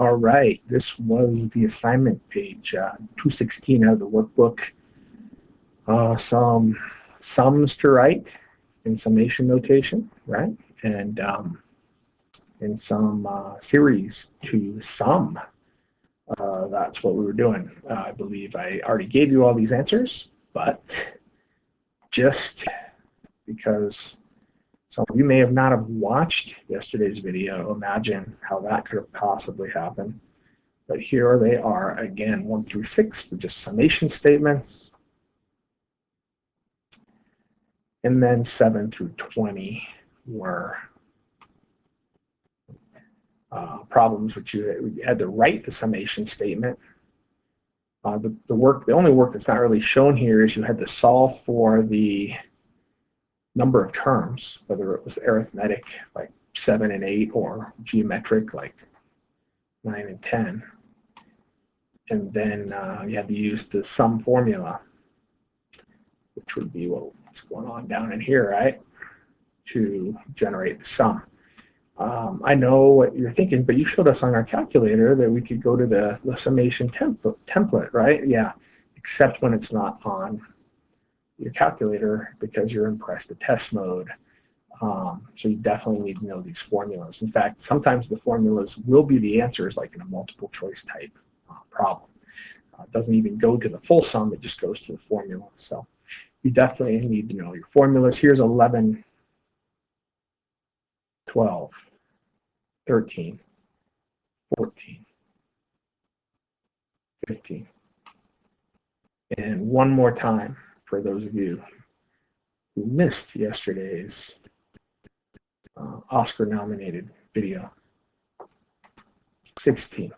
All right, this was the assignment page, 216 out of the workbook. Some sums to write in summation notation, right? And some series to sum. That's what we were doing. I believe I already gave you all these answers, but just because some of you may have not have watched yesterday's video, imagine how that could have possibly happened. But here they are again, 1 through 6 for just summation statements. And then 7 through 20 were problems which you had to write the summation statement. The only work that's not really shown here is you had to solve for the number of terms, whether it was arithmetic like 7 and 8 or geometric like 9 and 10. And then you had to use the sum formula, which would be what's going on down in here, right, to generate the sum. I know what you're thinking, but you showed us on our calculator that we could go to the summation template, right? Yeah, except when it's not on your calculator because you're in press to test mode. So you definitely need to know these formulas. In fact, sometimes the formulas will be the answers, like in a multiple choice type problem. It doesn't even go to the full sum, it just goes to the formula. So you definitely need to know your formulas. Here's 11, 12, 13, 14, 15. And one more time for those of you who missed yesterday's Oscar-nominated video. 16,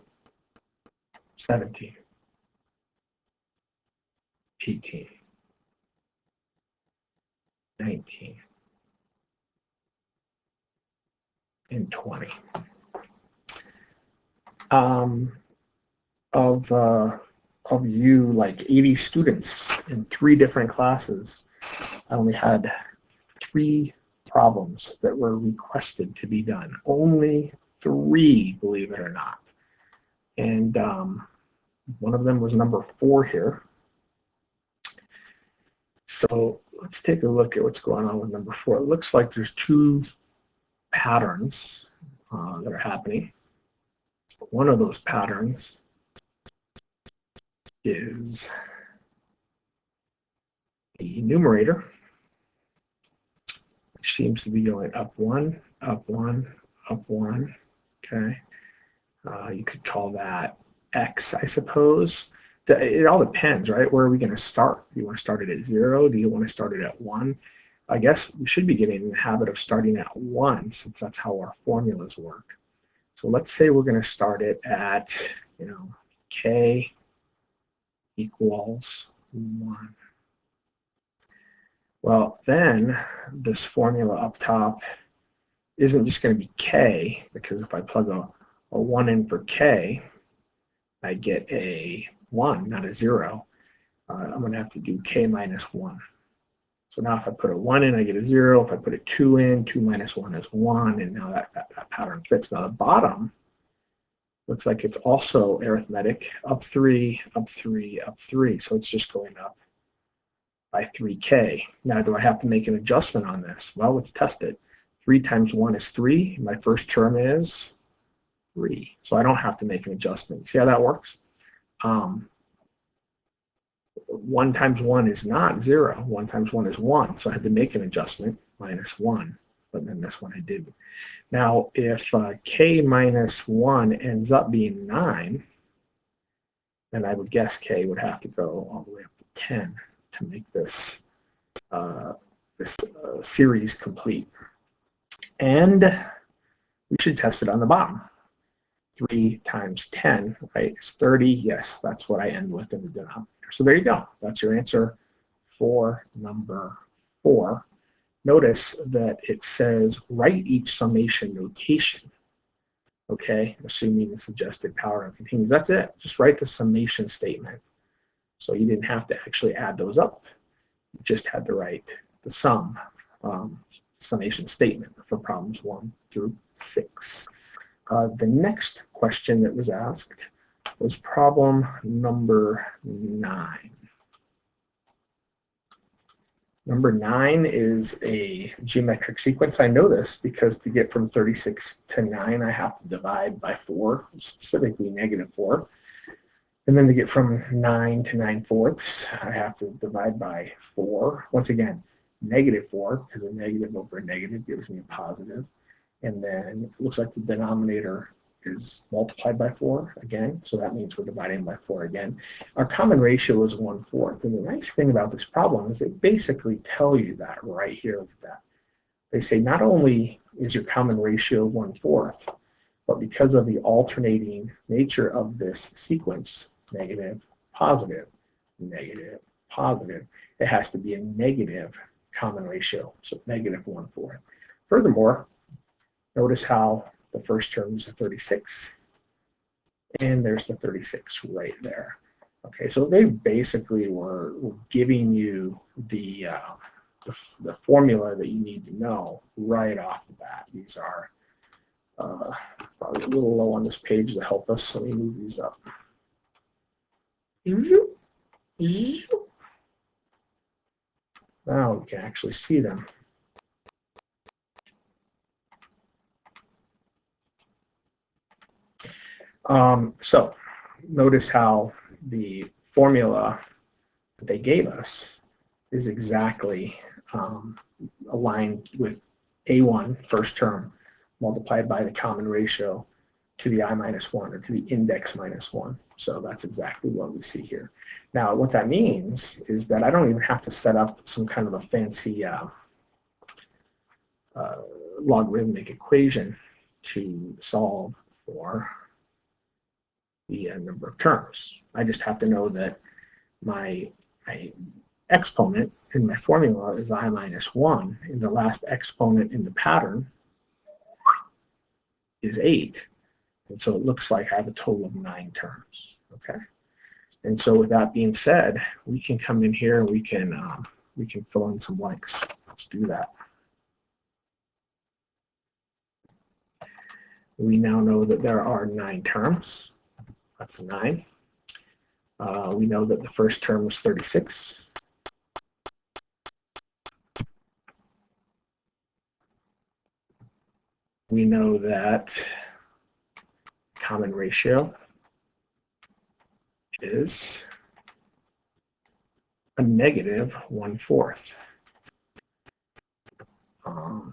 17, 18, 19, and 20. Of you, like 80 students in 3 different classes, I only had 3 problems that were requested to be done. Only 3, believe it or not. And one of them was number 4 here. So let's take a look at what's going on with number 4. It looks like there's 2 patterns that are happening. One of those patterns is the numerator, which seems to be going up 1, up 1, up 1. Okay. You could call that x, I suppose. It all depends, right? Where are we going to start? Do you want to start it at 0? Do you want to start it at 1? I guess we should be getting in the habit of starting at 1, since that's how our formulas work. So let's say we're going to start it at, k equals 1. Well, then this formula up top isn't just going to be k, because if I plug a 1 in for k, I get a 1, not a 0. I'm going to have to do k minus 1. So now if I put a 1 in, I get a 0. If I put a 2 in, 2 minus 1 is 1, and now that pattern fits. Now the bottom looks like it's also arithmetic, up 3, up 3, up 3. So it's just going up by 3k. Now do I have to make an adjustment on this? Well, let's test it. 3 times 1 is 3. My first term is 3. So I don't have to make an adjustment. See how that works? 1 times 1 is not 0. 1 times 1 is 1. So I had to make an adjustment, minus 1. But then this one I didn't. Now, if k minus 1 ends up being 9, then I would guess k would have to go all the way up to 10 to make this series complete. And we should test it on the bottom. 3 times 10, right, is 30. Yes, that's what I end with in the denominator. So there you go. That's your answer for number 4. Notice that it says write each summation notation. Okay, assuming the suggested power continues. That's it. Just write the summation statement. So you didn't have to actually add those up. You just had to write the summation statement for problems 1 through 6. The next question that was asked was problem number 9. Number 9 is a geometric sequence. I know this because to get from 36 to 9, I have to divide by 4, specifically -4. And then to get from 9 to 9/4, I have to divide by 4. Once again, -4, because a negative over a negative gives me a positive. And then it looks like the denominator is multiplied by 4 again, so that means we're dividing by 4 again. Our common ratio is 1/4, and the nice thing about this problem is they basically tell you that right here with that. They say not only is your common ratio 1/4, but because of the alternating nature of this sequence, negative, positive, negative, positive, it has to be a negative common ratio, so -1/4. Furthermore, notice how the first term is a 36, and there's the 36 right there. Okay, so they basically were giving you the formula that you need to know right off the bat. These are probably a little low on this page to help us, so let me move these up. Now we can actually see them. So notice how the formula that they gave us is exactly aligned with A1, first term, multiplied by the common ratio to the I-1, or to the index -1. So that's exactly what we see here. Now, what that means is that I don't even have to set up some kind of a fancy logarithmic equation to solve for the number of terms. I just have to know that my exponent in my formula is I-1, and the last exponent in the pattern is 8. And so it looks like I have a total of 9 terms. Okay. And so with that being said, we can come in here and we can fill in some blanks. Let's do that. We now know that there are 9 terms. That's a 9. We know that the first term was 36. We know that common ratio is a -1/4.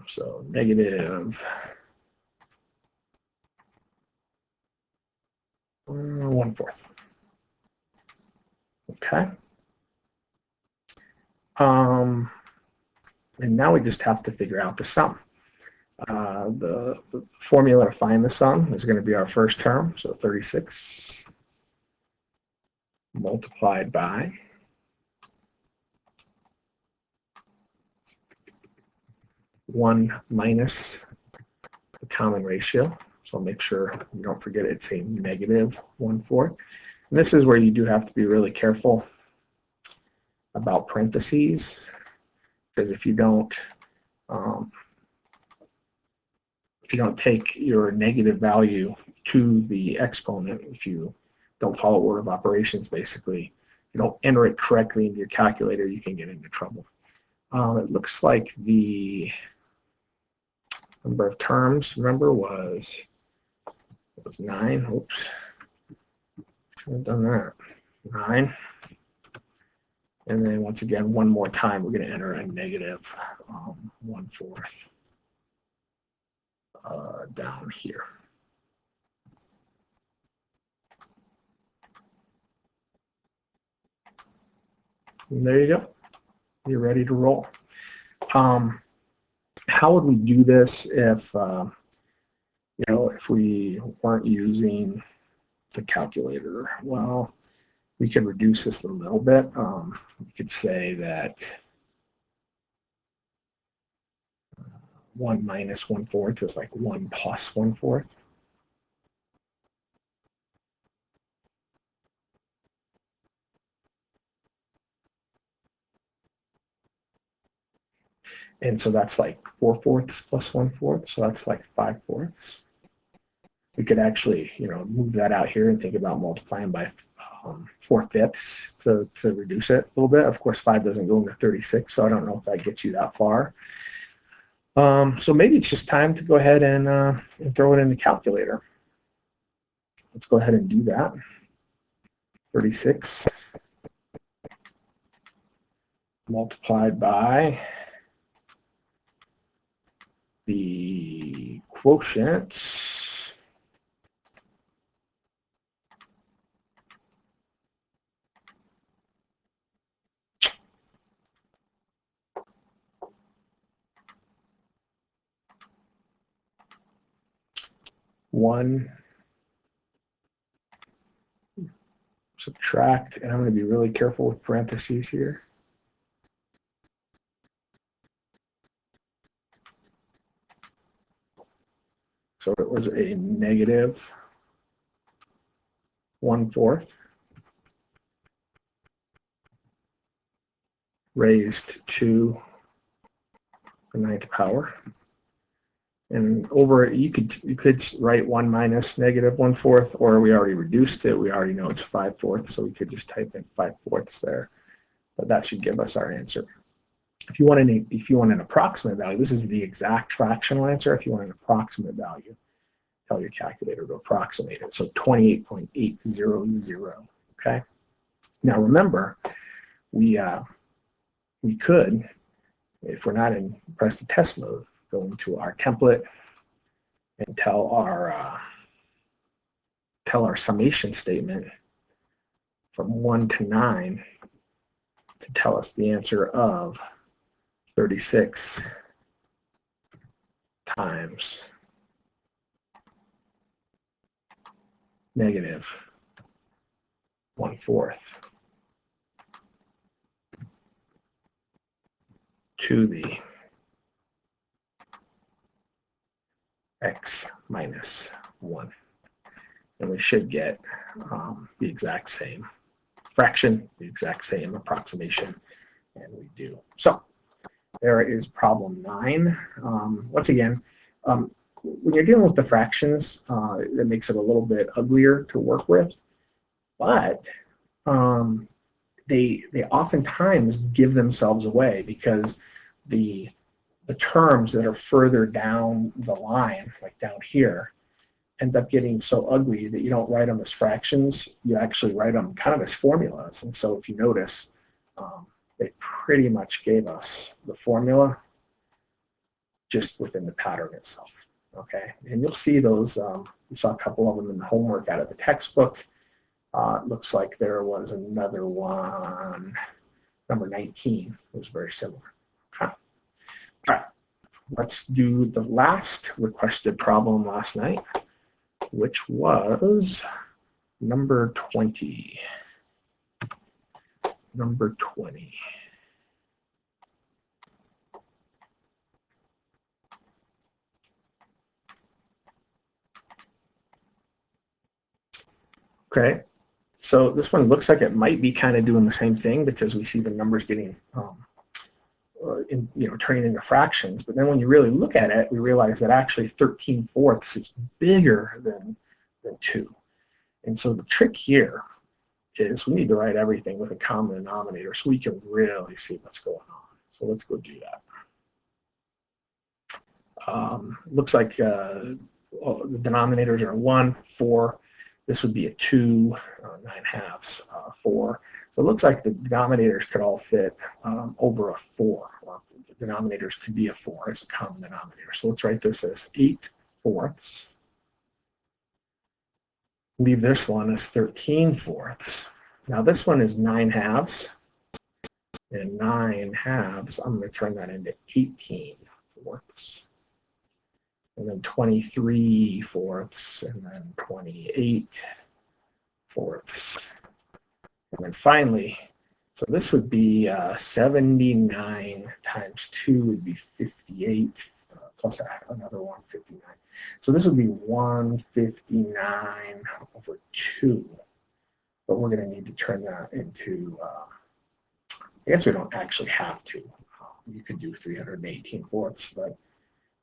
So -1/4. Okay. And now we just have to figure out the sum. The formula to find the sum is going to be our first term, so 36 multiplied by 1 minus the common ratio. So make sure you don't forget it's a -1/4. And this is where you do have to be really careful about parentheses, because if you don't take your negative value to the exponent, if you don't follow order of operations, basically, you don't enter it correctly into your calculator, you can get into trouble. It looks like the number of terms, remember, was 9. Oops, should have done that. 9. And then once again, one more time, we're going to enter a -1/4 down here. And there you go. You're ready to roll. How would we do this if if we weren't using the calculator? Well, we could reduce this a little bit. We could say that 1 minus 1/4 is like 1 plus 1/4. And so that's like 4/4 plus 1/4, so that's like 5/4. we could actually, move that out here and think about multiplying by 4/5 to reduce it a little bit. Of course, 5 doesn't go into 36, so I don't know if that gets you that far. So maybe it's just time to go ahead and throw it in the calculator. Let's go ahead and do that. 36 multiplied by the quotient, one, subtract, and I'm going to be really careful with parentheses here. So it was a negative 1/4 raised to the 9th power. And over it, you could write 1 minus negative 1/4, or we already reduced it. We already know it's 5/4, so we could just type in 5/4 there. But that should give us our answer. If you want an approximate value, this is the exact fractional answer. If you want an approximate value, tell your calculator to approximate it. So 28.800. Okay. Now remember, we could, if we're not in press the test mode, go into our template and tell our summation statement from 1 to 9 to tell us the answer of 36 times negative 1/4 to the x minus 1. And we should get the exact same fraction, the exact same approximation, and we do. So there is problem 9. Once again, when you're dealing with the fractions, it makes it a little bit uglier to work with, but they oftentimes give themselves away because the terms that are further down the line, like down here, end up getting so ugly that you don't write them as fractions. You actually write them kind of as formulas. And so if you notice, they pretty much gave us the formula just within the pattern itself. Okay, and you'll see those. You saw a couple of them in the homework out of the textbook. It looks like there was another one, number 19. It was very similar. Okay. All right, let's do the last requested problem last night, which was number 20. Number 20. Okay, so this one looks like it might be kind of doing the same thing because we see the numbers getting, turning into fractions. But then when you really look at it, we realize that actually 13/4 is bigger than 2. And so the trick here is we need to write everything with a common denominator so we can really see what's going on. So let's go do that. Looks like the denominators are 1, 4. This would be a 2, 9/2, 4. So it looks like the denominators could all fit over a 4. Or the denominators could be a 4 as a common denominator. So let's write this as 8/4. Leave this one as 13/4. Now this one is 9/2. And 9/2, I'm going to turn that into 18/4. And then 23/4, and then 28/4. And then finally, so this would be 79 times 2 would be 58, plus another 159. So this would be 159 over 2. But we're going to need to turn that into, I guess we don't actually have to. You could do 318/4, but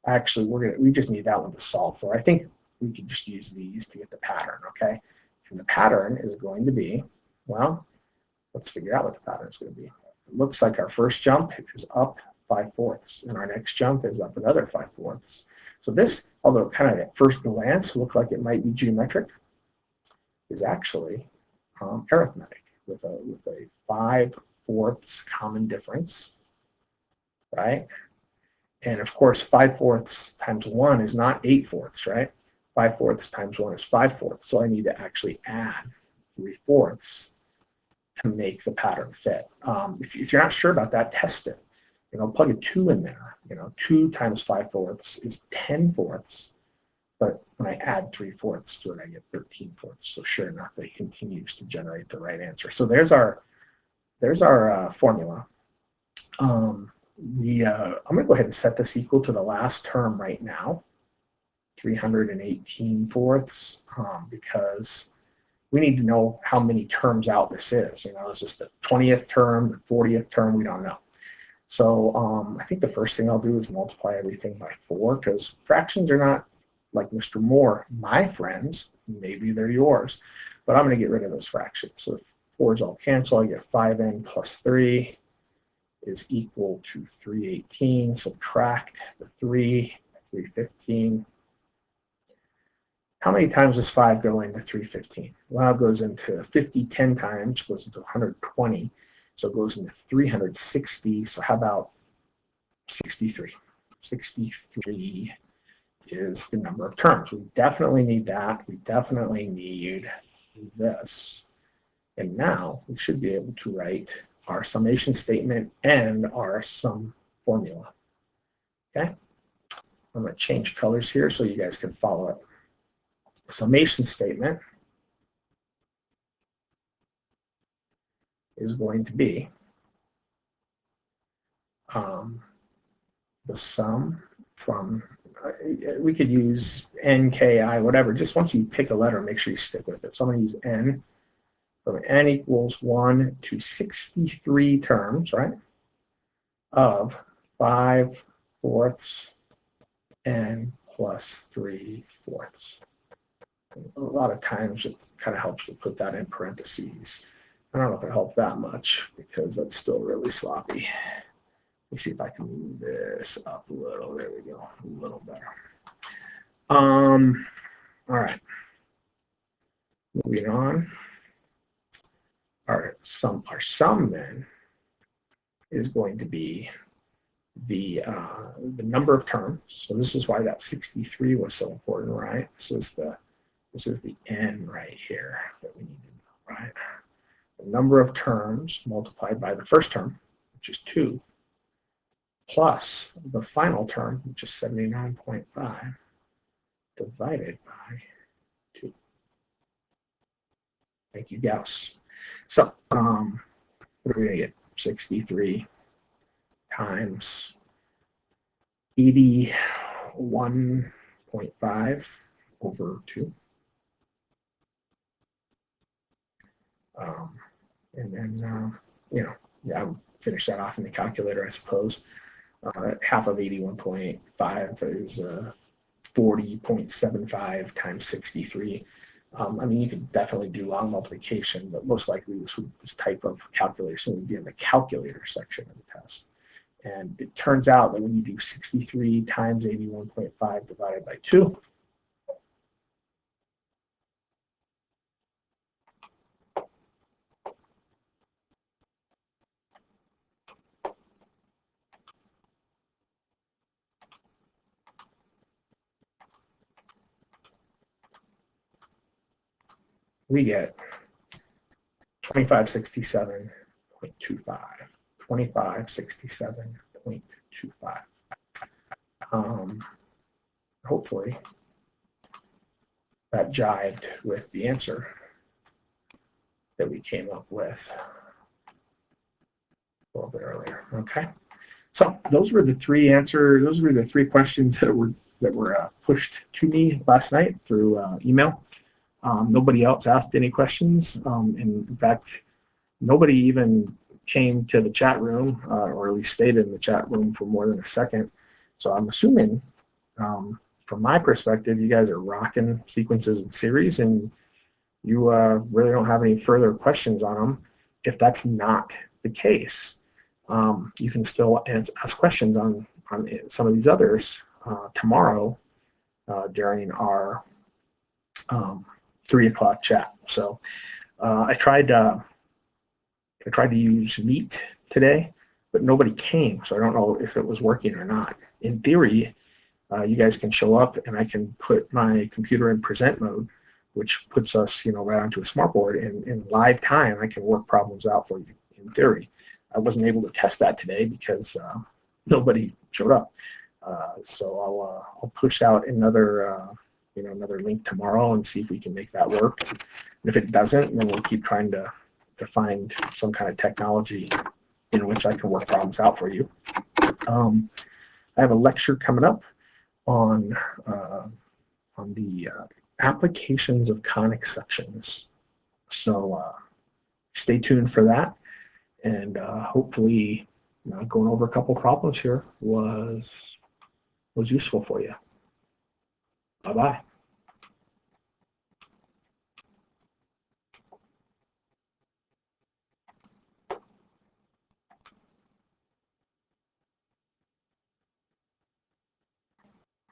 actually we just need that one to solve for. I think we could just use these to get the pattern, okay? And the pattern is going to be, well, let's figure out what the pattern is going to be. It looks like our first jump is up 5/4, and our next jump is up another 5/4. So this, although kind of at first glance look like it might be geometric, is actually arithmetic with a 5/4 common difference, right? And of course, 5/4 times 1 is not 8/4, right? 5/4 times 1 is 5/4. So I need to actually add 3/4 to make the pattern fit. If you're not sure about that, test it. Plug a 2 in there. 2 times 5/4 is 10/4. But when I add 3/4 to it, I get 13/4. So sure enough, it continues to generate the right answer. So there's our formula. I'm going to go ahead and set this equal to the last term right now, 318/4, because we need to know how many terms out this is. Is this the 20th term, the 40th term? We don't know. So I think the first thing I'll do is multiply everything by 4, because fractions are not, like Mr. Moore, my friends. Maybe they're yours. But I'm going to get rid of those fractions. So if 4's all cancel, I get 5n plus 3 is equal to 318. Subtract the 3, 315. How many times does 5 go into 315? Well, it goes into 50 10 times, goes into 120. So it goes into 360. So how about 63? 63 is the number of terms. We definitely need that. We definitely need this. And now we should be able to write our summation statement and our sum formula. Okay? I'm going to change colors here so you guys can follow it. Summation statement is going to be the sum from, we could use n, k, I, whatever. Just once you pick a letter, make sure you stick with it. So I'm going to use n. So n equals 1 to 63 terms, right, of 5/4 n plus 3/4. A lot of times it kind of helps to put that in parentheses. I don't know if it helped that much because that's still really sloppy. Let me see if I can move this up a little. There we go, a little better. All right, moving on. Our sum then is going to be the number of terms. So this is why that 63 was so important, right? This is the n right here that we need to know, right? The number of terms multiplied by the first term, which is 2, plus the final term, which is 79.5, divided by 2. Thank you, Gauss. So what are we going to get? 63 times 81.5 over 2. And then, I would finish that off in the calculator, I suppose. Half of 81.5 is 40.75 times 63. You could definitely do long multiplication, but most likely this type of calculation would be in the calculator section of the test. And it turns out that when you do 63 times 81.5 divided by 2, we get 2567.25. 2567.25. Hopefully that jived with the answer that we came up with a little bit earlier. Okay, so those were the three questions that were pushed to me last night through email. Nobody else asked any questions. In fact, nobody even came to the chat room, or at least stayed in the chat room for more than a second. So I'm assuming from my perspective, you guys are rocking sequences in series, and you really don't have any further questions on them. If that's not the case, you can still ask questions on some of these others tomorrow during our 3 o'clock chat. So I tried to use Meet today, but nobody came, so I don't know if it was working or not. In theory, you guys can show up, and I can put my computer in present mode, which puts us, right onto a smartboard, and in live time, I can work problems out for you. In theory, I wasn't able to test that today because nobody showed up. So I'll push out another another link tomorrow and see if we can make that work. And if it doesn't, then we'll keep trying to find some kind of technology in which I can work problems out for you. I have a lecture coming up on the applications of conic sections. So stay tuned for that, and hopefully going over a couple problems here was useful for you. Bye-bye.